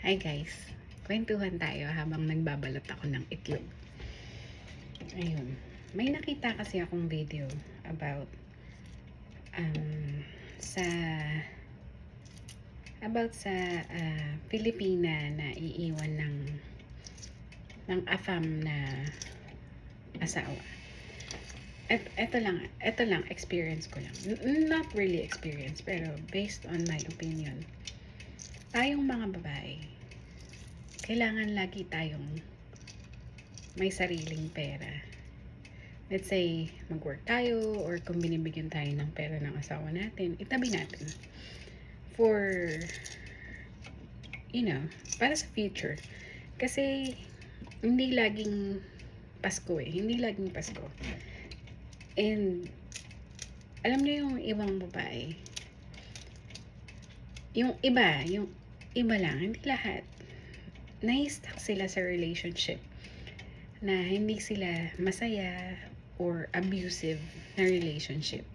Hi guys, kwentuhan tayo habang nagbabalot ako ng itlog. Ayun, may nakita kasi akong video about sa Pilipina na iiwan ng afam na asawa. Ito lang experience ko lang. Not really experience, pero based on my opinion. Tayong mga babae, kailangan lagi tayong may sariling pera. Let's say, mag-work tayo or kung binibigyan tayo ng pera ng asawa natin, itabi natin. For, para sa future. Kasi, hindi laging Pasko eh. Hindi laging Pasko. And, alam niyo yung ibang babae, yung iba lang, hindi lahat, na-stuck sila sa relationship na hindi sila masaya or abusive na relationship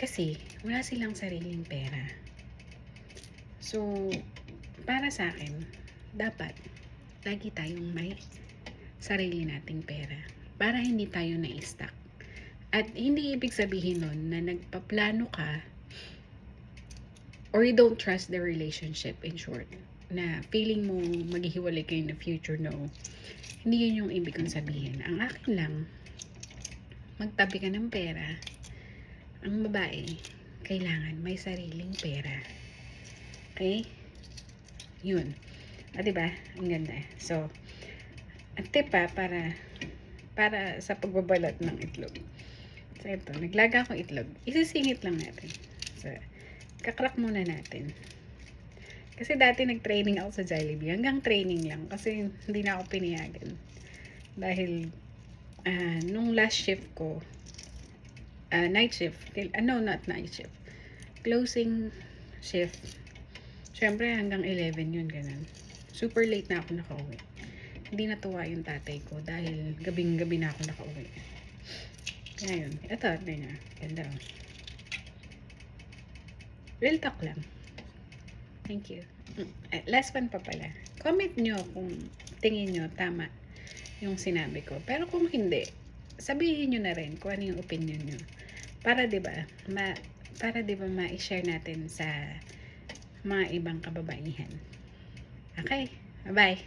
kasi wala silang sariling pera. So, para sa akin, dapat lagi tayong may sarili nating pera para hindi tayo na-stuck. At hindi ibig sabihin nun na nagpaplano ka or you don't trust the relationship, in short, na feeling mo maghihiwalay kayo in the future. No, hindi yun yung ibig kong sabihin. Ang akin lang, magtabi ka ng pera. Ang babae, kailangan may sariling pera. Okay? Yun. Diba? Ang ganda. So, ang tip para sa pagbabalot ng itlog. So, ito. Naglaga akong itlog. Isisingit lang natin. So, kakrak muna natin. Kasi dati nag-training ako sa Jollibee. Hanggang training lang. Kasi hindi na ako pinayagan. Dahil, nung last shift ko, night shift. No, not night shift. Closing shift. Siyempre, hanggang 11 yun, ganun. Super late na ako nakauwi. Hindi natuwa yung tatay ko dahil gabing-gabi na ako nakauwi. Kaya yun. Ito, na. Ganda. Real talk lang. Thank you. Last one pa pala. Comment nyo kung tingin nyo tama yung sinabi ko. Pero kung hindi, sabihin nyo na rin kung ano yung opinion nyo. Para 'di ba ma-share natin sa mga ibang kababaihan. Okay? Bye-bye.